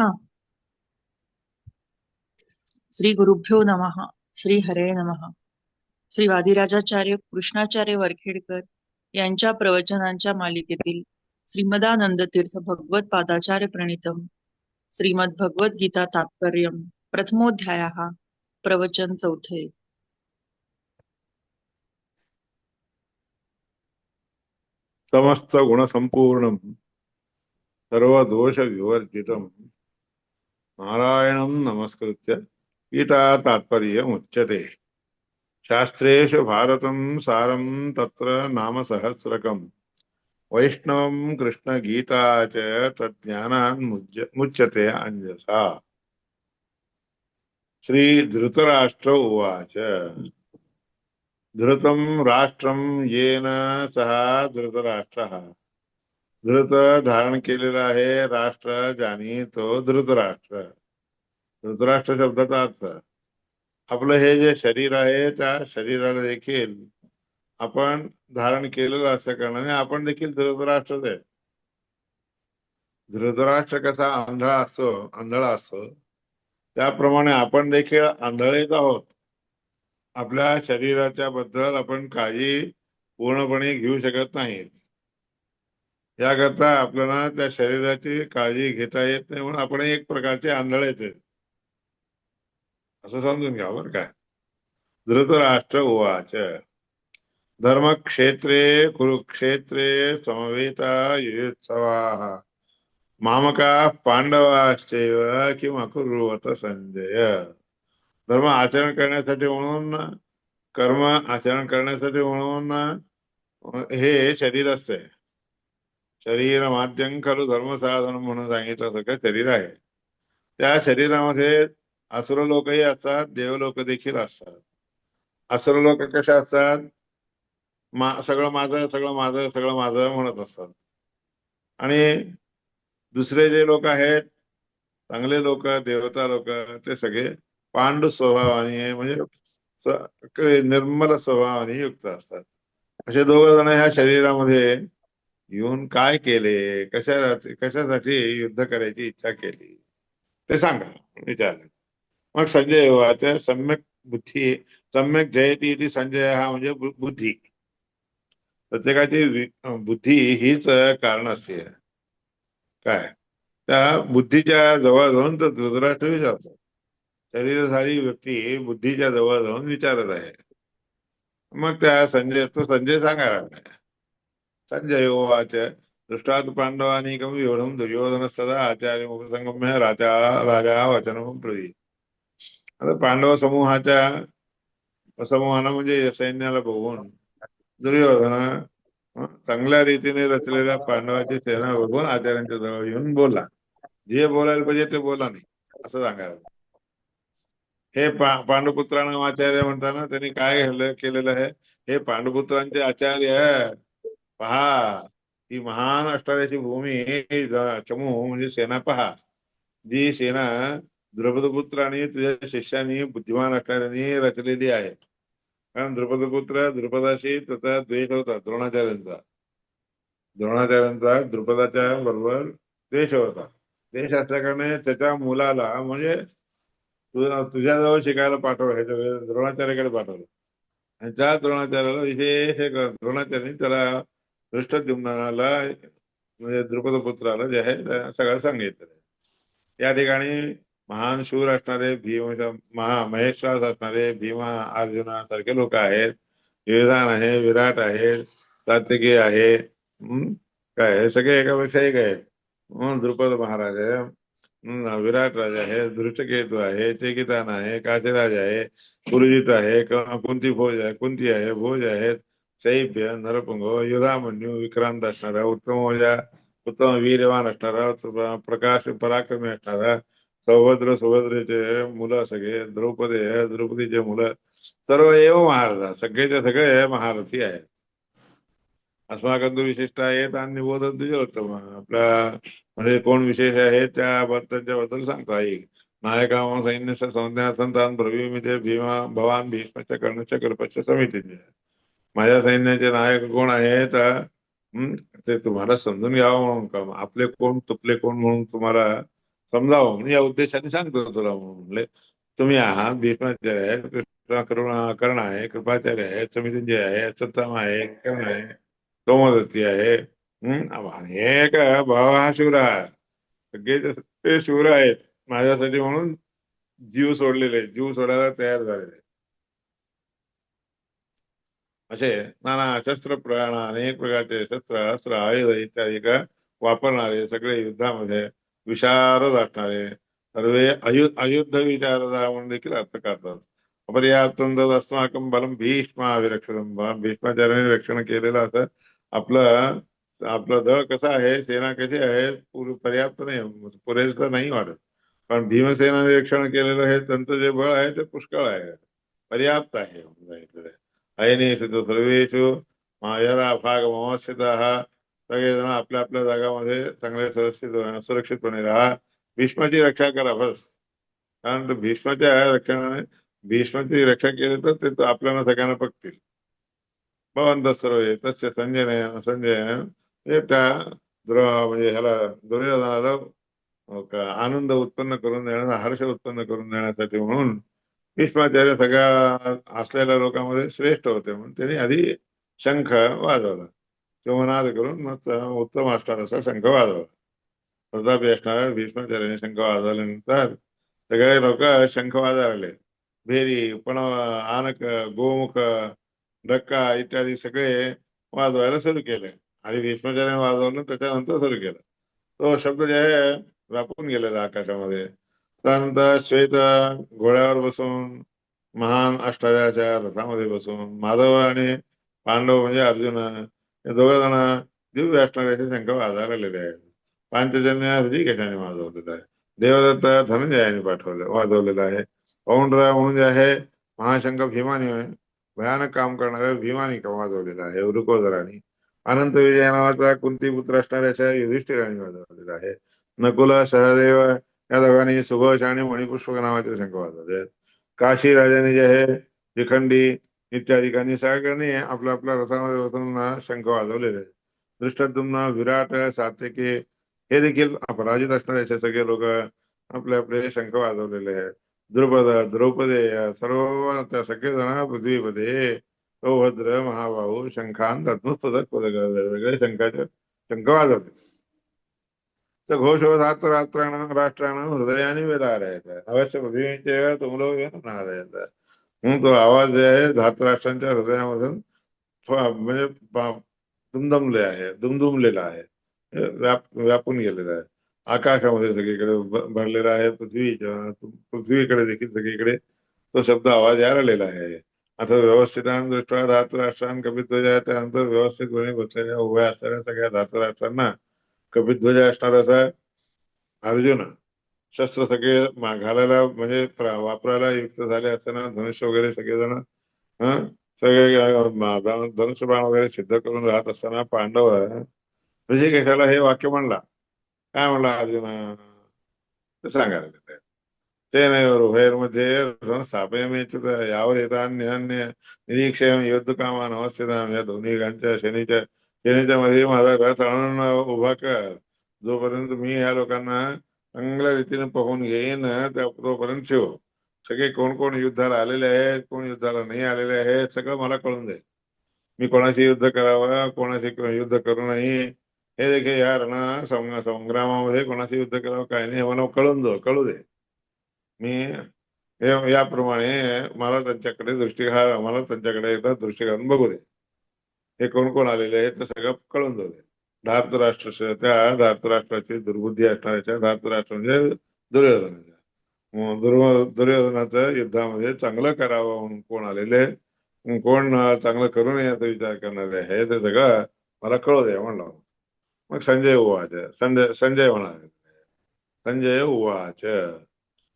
हा. श्री गुरुभ्यो नमः. श्री हरे नमः. श्री वादिराजाचार्य कृष्णाचार्य वरखेडकर यांच्या प्रवचनांच्या मालिकेतील श्रीमदानंद तीर्थ भगवत पादाचार्य प्रणीतम श्रीमद भगवत गीता तात्पर्यम प्रथमोध्यायः प्रवचन चौथे. समस्त गुणसंपूर्णं सर्वदोष विवर्जितं नारायणं नमस्कृत्य गीता तात्पर्यमुच्यते. शास्त्रेषु भारतं सारं तत्र नाम सहस्रकं वैष्णवं कृष्णगीता च तज्ज्ञानान् मुच्यते अंजसा. श्री धृतराष्ट्र उवाच. धृतं राष्ट्रं येन सह धृतराष्ट्रः. धृत धारण केलेला आहे राष्ट्र ज्याने तो धृतराष्ट्र. धृतराष्ट्र शब्दाचा अर्थ आपलं हे जे शरीर आहे त्या शरीराला देखील आपण धारण केलेलं असल्या कारणाने आपण देखील धृतराष्ट्रच आहे. धृतराष्ट्र कसा आंधळा असतो त्याप्रमाणे आपण देखील आंधळेच आहोत. आपल्या शरीराच्या बद्दल आपण काळजी पूर्णपणे घेऊ शकत नाही. याकरता आपल्याला त्या शरीराची काळजी घेता येत नाही म्हणून आपण एक प्रकारचे आंधळेच आहेत असं समजून घ्या बरं काय. धृतराष्ट्र उवाच. धर्मक्षेत्रे कुरुक्षेत्रे समवेता युयुत्सवाः मामकाः पांडवाश्चैव किम अकुर्वत संजय. धर्म आचरण करण्यासाठी म्हणून कर्म आचरण करण्यासाठी म्हणून हे शरीर असते. शरीर माध्यम खलु धर्म साधन म्हणून सांगितलं सगळं शरीर आहे. त्या शरीरामध्ये असुर लोकही असतात, देवलोक देखील असतात. असुर लोक कशा असतात, सगळं माझं सगळं माझं सगळं माझं म्हणत असतात. आणि दुसरे जे लोक आहेत चांगले लोक देवता लोक ते सगळे पांडू स्वभावाने म्हणजे निर्मल स्वभावाने युक्त असतात. असे दोघ जण ह्या शरीरामध्ये येऊन काय केले, कशासाठी युद्ध करायची इच्छा केली ते सांगा विचारलं. मग संजय उवाच. सम्यक जयती इति संजय हा म्हणजे बुद्धी. प्रत्येकाची बुद्धी हीच कारण असते. काय त्या बुद्धीच्या जवळ जाऊन तर धृतराष्ट्र विचारतो. शरीरधारी व्यक्ती बुद्धीच्या जवळ जाऊन विचारत आहे. मग त्या संजय सांगायला लागला. संजय उवाच. दृष्टात पांडवानीकं व्यूढं दुर्योधनस्तदा आचार्य उपसंगम्य राजा वचनम ब्रवीत्. आता पांडव समूहानं म्हणजे सैन्याला बघून दुर्योधन चांगल्या रीतीने रचलेल्या पांडवाची सेना बघून आचार्यांच्या जवळ येऊन बोला. जे बोलायला पाहिजे ते बोला नाही असं सांगायला. हे पांडुपुत्रांना आचार्य म्हणताना त्यांनी काय केलेलं आहे. हे पांडुपुत्रांचे आचार्य पहा, ही महान असणाऱ्याची भूमी चमू म्हणजे सेना पहा. जी सेना द्रौपदपुत्र आणि तुझ्या शिष्यानी बुद्धिमान असणाऱ्यांनी रचलेली आहे. कारण द्रुपदपुत्र द्रुपदाशी त्याचा द्वेष होता. द्रोणाचार्यांचा द्रुपदाच्या बरोबर द्वेष होता. द्वेष असल्या कारणे त्याच्या मुलाला म्हणजे तुझ्याजवळ शिकायला पाठवलं, द्रोणाचार्याकडे पाठवलं. आणि त्या द्रोणाचार्याला विशेष द्रोणाचार्यांनी त्याला धृष्टद्युम्नाला म्हणजे द्रुपदपुत्राला जे आहे सगळं सांगितलं. या ठिकाणी महान शूर असणारे महेश्वास असणारे भीमा अर्जुनासारखे लोक आहेत. युधान आहे, विराट आहे, सात्यकी आहे, काय सगळे एकापेक्षा एक आहेत. द्रुपद महाराज आहे, विराट राजा आहे, धृष्टकेतू आहे, चेकितान आहे, काशीराज आहे, पुरुजित आहे, कुंती आहे, भोज आहेत, शैब्य, नरपुंग, युधामन्यू, विक्रांत असणारा, उत्तम वीरवान असणारा, प्रकाश पराक्रमी असणारा, सुभद्रेचे मुलं सगळे, द्रौपदीचे मुलं सर्व एव महारथ, सगळेचे सगळे महारथी आहेत. अस्माकं तु विशिष्ट आहेत आणि निबोध द्विजोत्तम. आपल्या मध्ये कोण विशेष आहे त्याबद्दल सांगतो. ऐक. नायका सैन्य संज्ञासन ब्रवीमि ते भीमा भवान भीष्मच्या कर्णच्या कृपच्या समितीचे. माझ्या सैन्याचे नायक कोण आहेत ते तुम्हाला समजून घ्यावं म्हणून आपले कोण तुपले कोण म्हणून तुम्हाला समजावं म्हणून या उद्देशाने सांगतो तुला म्हणले. तुम्ही आहात भीष्माचार्य आहे, कृष्ण कर्ण आहे, कृपाचार्य आहे, समितींजय आहे, सत्ताम आहे, कर्ण आहे, सोमदत्ती आहे. अनेक भाव हा शूर आहे. सगळे ते शूर आहेत माझ्यासाठी म्हणून जीव सोडलेले, जीव सोडायला तयार झालेले असे नाना शस्त्र प्रमाण अनेक प्रकारचे शस्त्र अस्त्र आयुध इत्यादी का वापरणारे सगळे युद्धामध्ये विशारद असणारे सर्वे अयुद्ध विशारदा म्हणून देखील अर्थ करतात. अपर्याप्तम तद अस्माकं बलम भीष्माभिरक्षणम, भीष्माचार्याने रक्षण केलेलं असं आपलं आपलं दळ कसं आहे, सेना कशी आहे, पर्याप्त नाही, पुरेसं नाही वाटत. पण भीमसेनाने रक्षण केलेलं हे त्यांचं जे बळ आहे ते पुष्कळ आहे, पर्याप्त आहे म्हणून सांगितलेलं आहे. अयनेषु तु सर्वेषु यदा भागमवस्थितः, सगळेजण आपल्या आपल्या जागामध्ये चांगले सुरक्षितपणे राहा. भीष्माची रक्षा करा बस. कारण तो भीष्माच्या रक्षणाने, भीष्माची रक्षा केली तर ते तर आपल्याला सगळ्यांना बघतील. भवन्तः सर्वे तस्य संजय हे त्या म्हणजे ह्याला दुर्योधनाला आनंद उत्पन्न करून देण्याचा, हर्ष उत्पन्न करून देण्यासाठी म्हणून भीष्माचार्य सगळ्या असलेल्या लोकांमध्ये श्रेष्ठ होते म्हणून त्यांनी आधी शंख वाजवला. शिवनाद करून मग उत्तम असणार असा शंख वाजवला. प्रतापी असणाऱ्या भीष्माचार्याने शंख वाजवल्यानंतर सगळे लोक शंख वाजवले. भेरी, पणव, आनक, गोमुख, डक्का इत्यादी सगळे वाजवायला सुरू केले. आधी भीष्माचार्याने वाजवलं, त्याच्यानंतर सुरू केलं. तो शब्द जे आहे व्यापून गेलेला आकाशामध्ये. त्यानंतर श्वेत घोड्यावर बसून, महान अष्टाध्यायाच्या रथामध्ये बसून माधव आणि पांडव म्हणजे अर्जुन हे दोघ जण दिव्य असणारे शंख वाजवलेले आहेत. पांचजन्य ऋषिकेशाने वाजवलेलं आहे. देवदत्त धनंजयाने वाजवलेलं आहे. पौंड्र म्हणून जे आहे महाशंख भीमाने, भयानक काम करणाऱ्या भीमाने वाजवलेला आहे वृकोदराने. अनंत विजय नावाचा कुंतीपुत्र असणाऱ्या युधिष्ठिराने वाजवलेला आहे. नकुल, सहदेव या दोघांनी सुघोष आणि मणिपुष्पक नावाचे शंख वाजवले. काशी राजाने जे आहे शिखंडी इत्यादिकांनी सगळ्यांनी आपल्या आपल्या रथामध्ये बसून शंख वाजवलेले आहेत. दृष्टद्युम्न, विराट, सात्यकी हे देखील अपराजित असणारे असे सगळे लोक आपले आपले शंख वाजवलेले आहेत. द्रुपद, द्रौपदी सर्व त्या सगळे जण पृथ्वीपती सौभद्र, महाबाहू शंखान रत्नोत्पदक पदक वेगवेगळे शंखाचे शंख वाजवले. तर घोषोधात राष्ट्रानं हृदयाने वेदारयत अवश्य पृथ्वीचे तुमलो नारायत म्हणून तो आवाज जे आहे धातराष्ट्रांच्या हृदयामधून म्हणजे दुमदमले आहे, दुमदुमलेला आहे, व्यापून गेलेला आहे. आकाशामध्ये सगळीकडे भरलेला आहे. पृथ्वीकडे देखील सगळीकडे तो शब्द आवाज यायला आलेला आहे. आता व्यवस्थितान दृष्टा धातराष्ट्रान कपिध्वज आहे, त्यानंतर व्यवस्थितपणे बसलेल्या उभ्या असलेल्या सगळ्या धातराष्ट्रांना कपिध्वज असणार असा अर्जुन शस्त्र सगळे घालायला म्हणजे वापरायला युक्त झाले असताना धनुष्य वगैरे सगळेजण सगळे धनुष्य बाण वगैरे सिद्ध करून राहत असताना पांडव ऋषिकेशाला हे वाक्य म्हणला. काय म्हणला अर्जुन ते सांगायला लागले. तेनयोरुभयोर्मध्ये स्थापयामेच्युत यावत् एतान्यान्य निरीक्षय युद्धकामान अवस्थितां, या दोन्ही सेनेच्या मध्ये माझा रथ आणून उभा कर. जोपर्यंत मी ह्या लोकांना चांगल्या रीतीने पाहून घेईन तोपर्यंत ठेव. सगळे कोण कोण युद्धाला आलेले आहेत, कोण युद्धाला नाही आलेले आहेत, सगळं मला कळून दे. मी कोणाशी युद्ध करावं, कोणाशी युद्ध करू नये हे देखील या संग्रामामध्ये कोणाशी युद्ध करावं काय नाही हे मला कळू दे. मी याप्रमाणे मला त्यांच्याकडे एकदा दृष्टी घालून बघू दे. हे कोण कोण आलेले आहेत ते सगळं कळून जाऊ दे. त्या धार्तराष्ट्राची दुर्बुद्धी असणाऱ्याच्या, धार्तराष्ट्र म्हणजे दुर्योधनाच्या, दुर्योधनाचं युद्धामध्ये चांगलं करावं म्हणून कोण आलेले, कोण चांगलं करू नये याचा विचार करणारे आहे ते सगळं मला कळू दे म्हणलं. मग संजय म्हणाले, संजय उवाच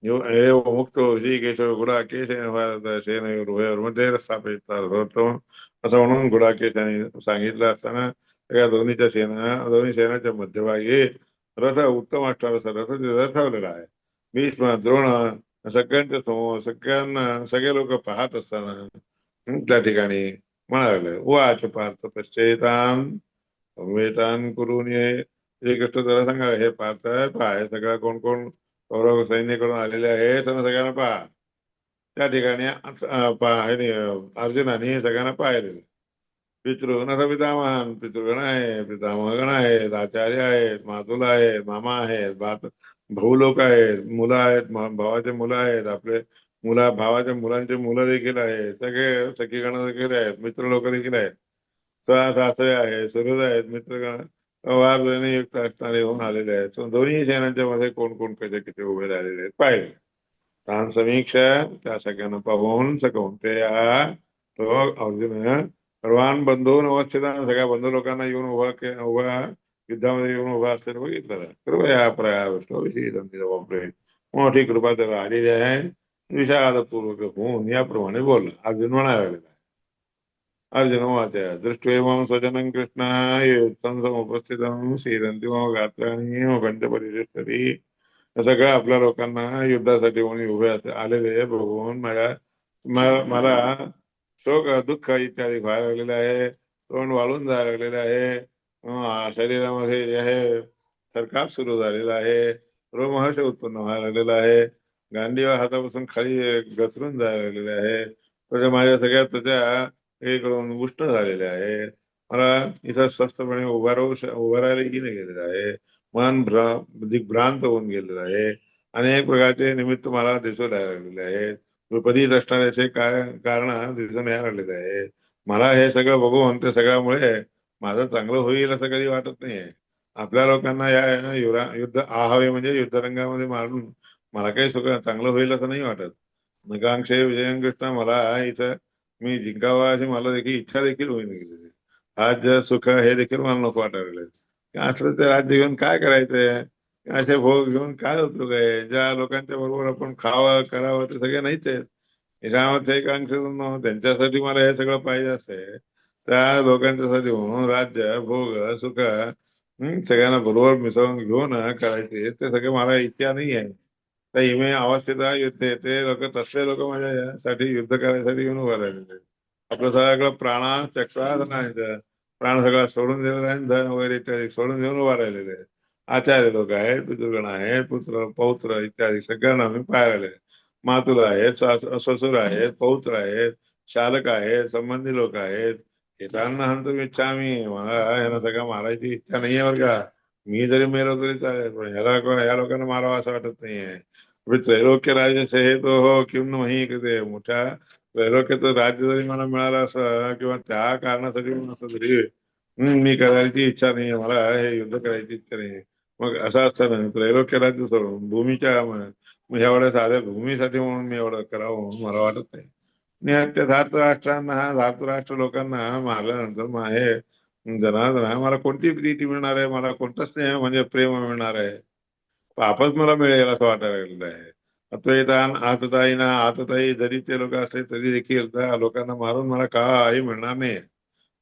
एव मुक्तो ऋषिकेशो गुडाकेशेन सेनयोरुभयोर्मध्ये स्थापितोत्तम असं म्हणून गुडाकेशाने सांगितलं असताना त्या दोन्ही सेनाच्या मध्यभागी रथ उत्तम असणारा रथ तिथं ठेवलेला आहे. भीष्म, द्रोण सगळ्यांच्या समोर सगळे लोक पाहत असताना त्या ठिकाणी म्हणाले, वाच पार्थ पश्चेतान वेतान करून श्रीकृष्ण त्याला सांगा, हे पार्थ पहा, हे सगळं कोण कोण कौरव सैन्याकडून आलेले आहेत, त्यांना सगळ्यांना पहा. त्या ठिकाणी अर्जुनाने सगळ्यांना पाहिलेलं. पितृगण असं पितामहान, पितृगण आहे, पितामहगण आहेत, आचार्य आहेत, मातुला आहेत, मामा आहेत, भाऊ लोक आहेत, मुलं आहेत, भावाचे मुलं आहेत, आपले भावाच्या मुलांचे मुलं देखील आहेत, सगळे सखीगण देखील आहेत, मित्र लोक देखील आहेत, सासरे आहेत, सुहृद आहेत, मित्रगण वारजणे युक्त असणारे होऊन आलेले आहेत. So दोन्ही सेनांच्या मध्ये कोण कोण कसे किती उभे राहिलेले आहेत पाहिले. तान समीक्षा त्या सगळ्यांना पाहून सकवून ते तो अर्जुन सर्वान बंधून अवस्थितान सगळ्या बंधू लोकांना येऊन उभा युद्धामध्ये येऊन उभा असलेलं बघितलं. कृपया प्रया विष्णूविषयी त्यांची जबाबदारी मोठी कृपा त्याला आलेली आहे. विषादपूर्वक होऊन याप्रमाणे बोलला. अर्जुन म्हणायला अर्जुन उवाच दृष्ट्वेमं स्वजनं कृष्ण युक्तं समुपस्थितं सीदन्ति मम गात्राणि मम पंचपरिशिष्टति. सगळ्या आपल्या लोकांना युद्धासाठी कोणी उभे आलेले बघून मला शोक दुःख इत्यादी व्हायला लागलेलं आहे. तोंड वाळून जायला लागलेलं आहे. शरीरामध्ये जे आहे थरकाप सुरू झालेला आहे. रोमहर्ष उत्पन्न व्हायला लागलेला आहे. गांडीवा हातापासून खाली घसरून जायला लागलेले आहे. त्याच्या माझ्या सगळ्या त्याच्या एकडून उष्ट झालेले आहे. मला इथं स्वस्तपणे उभा राहायलाही नाही गेलेलं आहे. मन दिग्भ्रांत होऊन गेलेलं आहे. अनेक प्रकारचे निमित्त मला दिसू लागलेले आहेत. विपरीत असणाऱ्याचे काय कारण दिसून यायला लागलेले आहे. मला हे सगळं बघून ते सगळ्यामुळे माझं चांगलं होईल असं कधी वाटत नाहीये. आपल्या लोकांना या युद्ध आहावे म्हणजे युद्धरंगामध्ये मारून मला काही सगळं चांगलं होईल असं नाही वाटत. नकांक्षे विजयन कृष्ण मला इथं मी जिंकावा अशी मला देखील इच्छा देखील होईन गेलेली. राज्य सुख हे देखील मला नको वाटायला असलं ते राज्य घेऊन काय करायचंय. असे भोग घेऊन काय उपयोग आहे. ज्या लोकांच्या बरोबर आपण खावं करावं ते सगळे नाहीच आहेत. याच्यामध्ये एक अंश त्यांच्यासाठी मला हे सगळं पाहिजे असते. त्या लोकांच्यासाठी म्हणून राज्य भोग सुख सगळ्यांना बरोबर मिसळून घेऊन करायचे ते सगळे मला इच्छा नाही आहे. तर हिमे अवस्थेचा युद्ध ते लोक तसले लोक माझ्यासाठी युद्ध करायसाठी येऊन उभा राहिलेले. आपलं सगळं चक्रा नाही प्राण सगळा सोडून दिलेला आहे. धन वगैरे इत्यादी सोडून देऊन उभा राहिलेले आहे. आचार्य लोक आहेत, पितृगण आहेत, पुत्र पौत्र इत्यादी सगळ्यांना मी पाहिलेले. मातुल आहेत, ससुर आहेत, पौत्र आहेत, शालक आहेत, संबंधी लोक आहेत. येताना हंतुम इच्छामी. मला ह्यांना सगळं मारायची इच्छा नाहीये बरं का. मी जरी मेलो तरी चालेल, पण ह्या लोकांना मारावं असं वाटत नाहीये. त्रैलोक्य राज्य हे तो हो किंवा नाही ते मोठ्या त्रैलोक्याचं राज्य जरी मला मिळालं असं किंवा त्या कारणासाठी असं तरी मी करायची इच्छा नाहीये. मला हे युद्ध करायची इच्छा नाहीये. मग असं असतं ना त्रैलोक्य राज्य सोडून भूमीच्या मग एवढ्या साध्या भूमीसाठी म्हणून मी एवढं करावं म्हणून मला वाटत नाही. आणि त्या धातराष्ट्र लोकांना मारल्यानंतर मग हे जनार्दन मला कोणती प्रीती मिळणार आहे. मला कोणतं स्नेह म्हणजे प्रेम मिळणार आहे. पापच मला मिळेल असं वाटायला लागलेलं आहे. अद्वैतान आतताई जरी ते लोक असले तरी देखील त्या लोकांना मारून मला काही मिळणार नाही.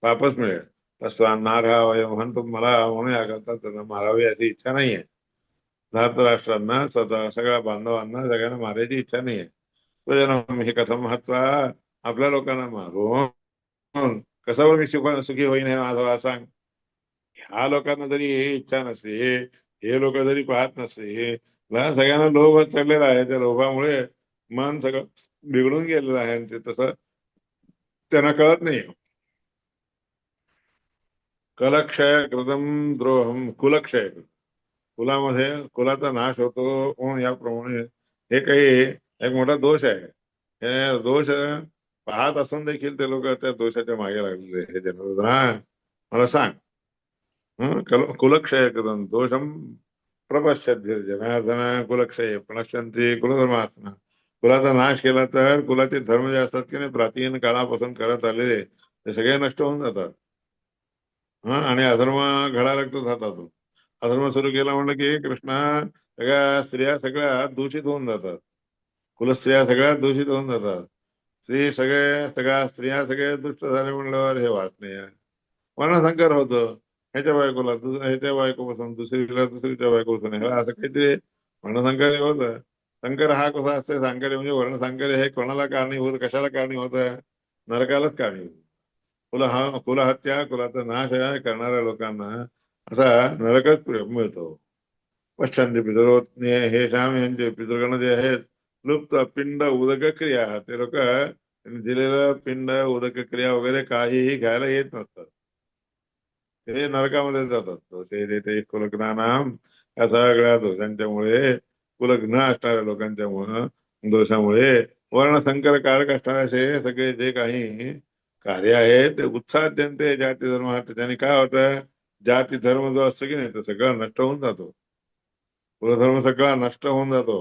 पापच मिळेल. तसं नारहा म्हणतो मला म्हणून या करता त्यांना मारावी याची इच्छा नाहीये. धातराष्ट्रांना स्वतः सगळ्या बांधवांना सगळ्यांना मारायची इच्छा नाहीये. तो हे कथम महत्व आपल्या लोकांना मारून कशावर मी सुखी होईन हे माझा सांग. ह्या लोकांना जरी हे इच्छा नसते, हे लोक जरी पाहत नसते, सगळ्यांना लोभ चढलेला आहे. त्या लोभामुळे मन सगळं बिघडून गेलेलं आहे. आणि ते तसं त्यांना कळत नाही. कलक्षय कृतम द्रोहम कुलक्षय. कुलामध्ये कुलाचा नाश होतो म्हणून याप्रमाणे हे काही एक मोठा दोष आहे. हे दोष पाहत असून देखील ते लोक त्या दोषाच्या मागे लागलेले. हे जनार्दना मला सांग. कुलक्षय कृतम दोषम प्रपश्यते जनार्दन. कुलक्षय प्रणश्यंती कुलधर्मात्मा. कुलाचा नाश केला तर कुलाचे धर्म जे असतात की नाही प्राचीन काळापासून करत आलेले ते सगळे नष्ट होऊन जातात. आणि अधर्म घडा लागतो हातातून. अधर्म सुरू केला म्हणलं की कृष्णा सगळ्या स्त्रिया सगळ्या दूषित होऊन जातात. कुलस्त्रिया सगळ्या दूषित होऊन जातात. सगळ्या स्त्रिया सगळे दुष्ट झाले म्हणल्यावर हे वाट नाही आहे. वर्णसंकर होतं. ह्याच्या बायकोला ह्याच्या बायकोपासून दुसरीच्या बायकोपासून असं काहीतरी वर्णसंकर होतं. संकर हा कसा असतो. संकर म्हणजे वर्णसंकर हे कोणाला कारणीभूत कशाला कारणीभूत आहे. नरकालाच कारणीभूत. कुलहत्या कुलाचा नाश करणाऱ्या लोकांना असा नरकच मिळतो. पश्चांती पितरो हे श्याम यांचे पितृगण जे आहेत लुप्त पिंड उदक क्रिया ते लोक दिलेलं पिंड उदक क्रिया वगैरे काहीही घ्यायला येत नसतात. ते नरकामध्ये जातात. ते कुलग्नानाम या सगळ्या दोषांच्यामुळे कुलग्न असणाऱ्या लोकांच्या दोषामुळे वर्णसंकर कारक असणारे असे सगळे जे काही कार्य आहे ते उत्साह जनते जाती धर्म त्याच्याने काय होतं, जाती धर्म जो असतो की नाही तो सगळा नष्ट होऊन जातो. कुलधर्म सगळा नष्ट होऊन जातो.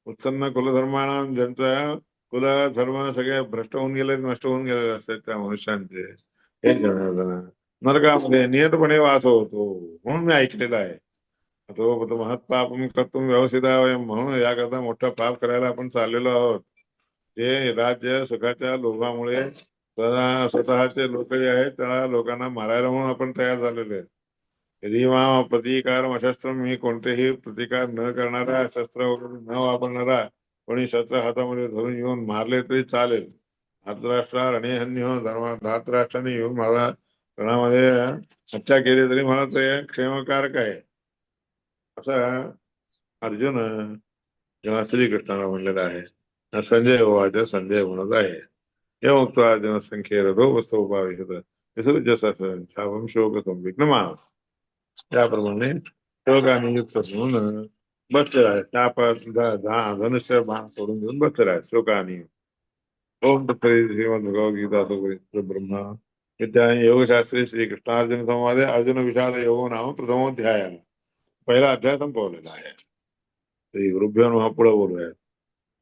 उत्सन्न कुलधर्माना ज्यांचा कुलधर्म सगळे भ्रष्ट होऊन गेले नष्ट होऊन गेलेले असतात त्या मनुष्यांचे हे जनार्दन नरकामध्ये नियतपणे वास होतो. म्हणून मी ऐकलेलं आहे तो महत् पापम कर्तुम व्यवस्थित आहे म्हणून याकरता मोठं पाप करायला आपण चाललेलो आहोत. जे राज्य सुखाच्या लोभामुळे स्वतःचे लोक जे आहेत त्या लोकांना मारायला म्हणून आपण तयार झालेले आहेत. यदि मा प्रतिकार अशस्त्र मी कोणतेही प्रतिकार न करणारा शस्त्र वगैरे न वापरणारा कोणी शस्त्र हातामध्ये धरून येऊन मारले तरी चालेल. धातराष्ट्र रणेहन्य धातराष्ट्राने येऊन मला रणामध्ये हत्या केली तरी मला ते क्षेमकारक आहे असं अर्जुन जेव्हा श्रीकृष्णाला म्हणलेलं आहे. संजय वाच संजय म्हणत आहे हे मुक्त अर्जुन संख्ये रथो वस्तू उपाविशत शापम शोक संविघ्न मानस त्याप्रमाणे शोकाने युक्त होऊन बसले आहे. धनुष्य बाण सोडून घेऊन बसले आहे शोकाने. ओम तत्सदिति श्रीमद्भगवद्गीता ब्रह्मा विद्या योगशास्त्री श्रीकृष्णार्जुन संवादे अर्जुन विषाद योगो नाम प्रथमोध्याय. पहिला अध्याय संपवलेला आहे. श्री गुरुभ्यो नमः. पुढे बोलूया.